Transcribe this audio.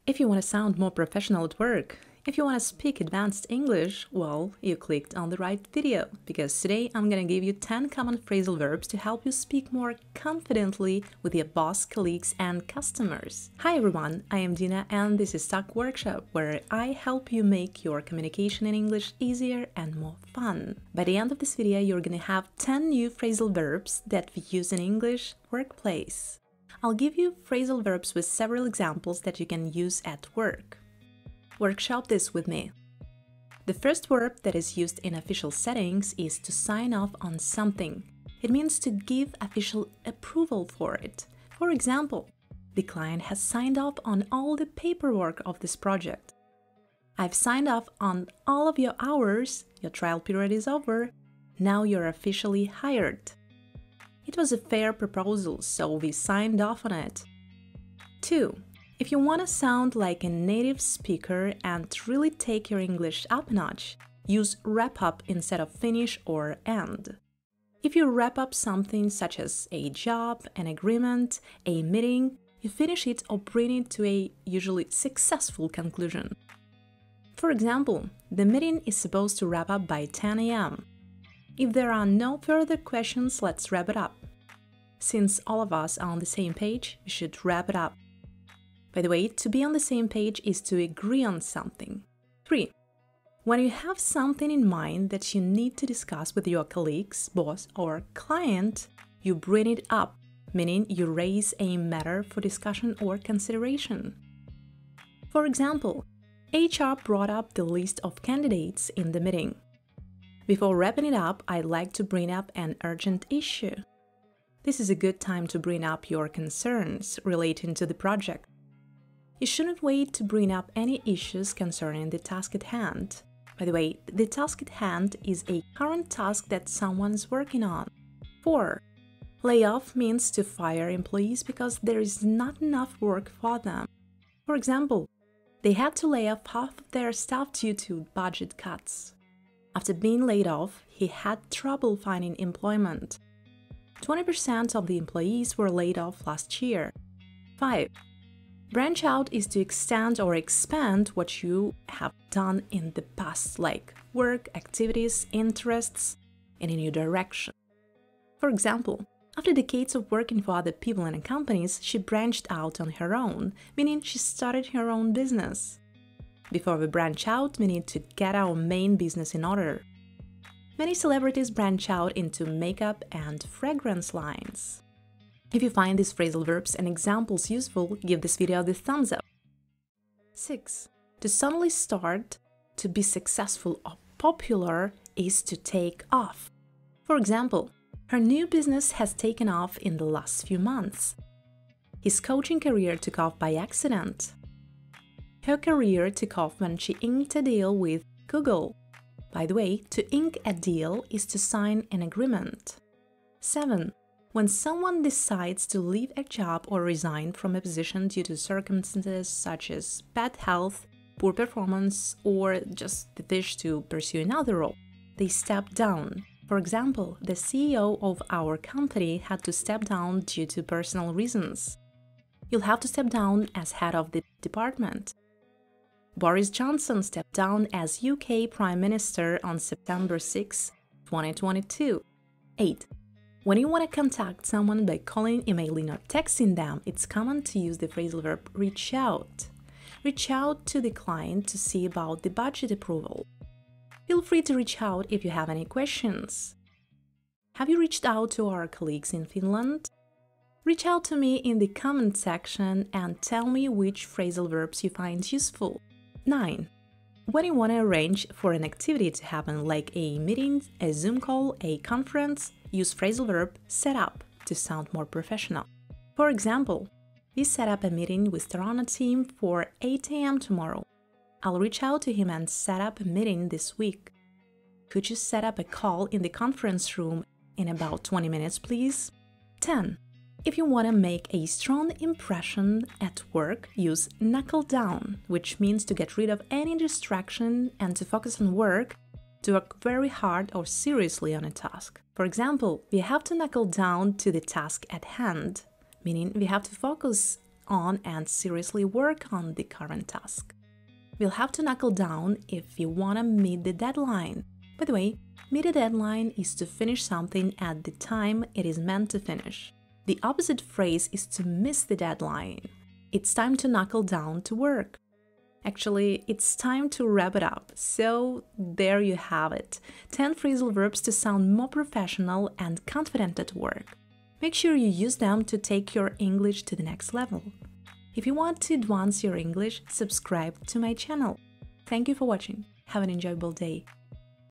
If you want to sound more professional at work, if you want to speak advanced English, well, you clicked on the right video, because today I'm gonna give you 10 common phrasal verbs to help you speak more confidently with your boss, colleagues, and customers. Hi everyone, I am Dina and this is Talk Workshop, where I help you make your communication in English easier and more fun. By the end of this video, you're gonna have 10 new phrasal verbs that we use in English workplace. I'll give you phrasal verbs with several examples that you can use at work. Workshop this with me. The first verb that is used in official settings is to sign off on something. It means to give official approval for it. For example, the client has signed off on all the paperwork of this project. I've signed off on all of your hours, your trial period is over, now you're officially hired. It was a fair proposal, so we signed off on it. 2. If you want to sound like a native speaker and really take your English up a notch, use wrap up instead of finish or end. If you wrap up something such as a job, an agreement, a meeting, you finish it or bring it to a usually successful conclusion. For example, the meeting is supposed to wrap up by 10 a.m. If there are no further questions, let's wrap it up. Since all of us are on the same page, we should wrap it up. By the way, to be on the same page is to agree on something. 3. When you have something in mind that you need to discuss with your colleagues, boss, or client, you bring it up, meaning you raise a matter for discussion or consideration. For example, HR brought up the list of candidates in the meeting. Before wrapping it up, I'd like to bring up an urgent issue. This is a good time to bring up your concerns relating to the project. You shouldn't wait to bring up any issues concerning the task at hand. By the way, the task at hand is a current task that someone's working on. 4. Layoff means to fire employees because there is not enough work for them. For example, they had to lay off half of their staff due to budget cuts. After being laid off, he had trouble finding employment. 20% of the employees were laid off last year. 5. Branch out is to extend or expand what you have done in the past, like work, activities, interests, in a new direction. For example, after decades of working for other people and companies, she branched out on her own, meaning she started her own business. Before we branch out, we need to get our main business in order. Many celebrities branch out into makeup and fragrance lines. If you find these phrasal verbs and examples useful, give this video the thumbs up. 6. To suddenly start, to be successful or popular is to take off. For example, her new business has taken off in the last few months. His coaching career took off by accident. Her career took off when she inked a deal with Google. By the way, to ink a deal is to sign an agreement. 7. When someone decides to leave a job or resign from a position due to circumstances such as bad health, poor performance, or just the wish to pursue another role, they step down. For example, the CEO of our company had to step down due to personal reasons. You'll have to step down as head of the department. Boris Johnson stepped down as UK Prime Minister on September 6, 2022. 8. When you want to contact someone by calling, emailing, or texting them, it's common to use the phrasal verb reach out. Reach out to the client to see about the budget approval. Feel free to reach out if you have any questions. Have you reached out to our colleagues in Finland? Reach out to me in the comment section and tell me which phrasal verbs you find useful. 9. When you want to arrange for an activity to happen like a meeting, a Zoom call, a conference, use phrasal verb set up to sound more professional. For example, we set up a meeting with Tarana team for 8 a.m. tomorrow. I'll reach out to him and set up a meeting this week. Could you set up a call in the conference room in about 20 minutes, please? 10. If you want to make a strong impression at work, use knuckle down, which means to get rid of any distraction and to focus on work, to work very hard or seriously on a task. For example, we have to knuckle down to the task at hand, meaning we have to focus on and seriously work on the current task. We'll have to knuckle down if you want to meet the deadline. By the way, meet a deadline is to finish something at the time it is meant to finish. The opposite phrase is to miss the deadline. It's time to knuckle down to work. Actually, it's time to wrap it up. So there you have it. 10 phrasal verbs to sound more professional and confident at work. Make sure you use them to take your English to the next level. If you want to advance your English, subscribe to my channel. Thank you for watching. Have an enjoyable day.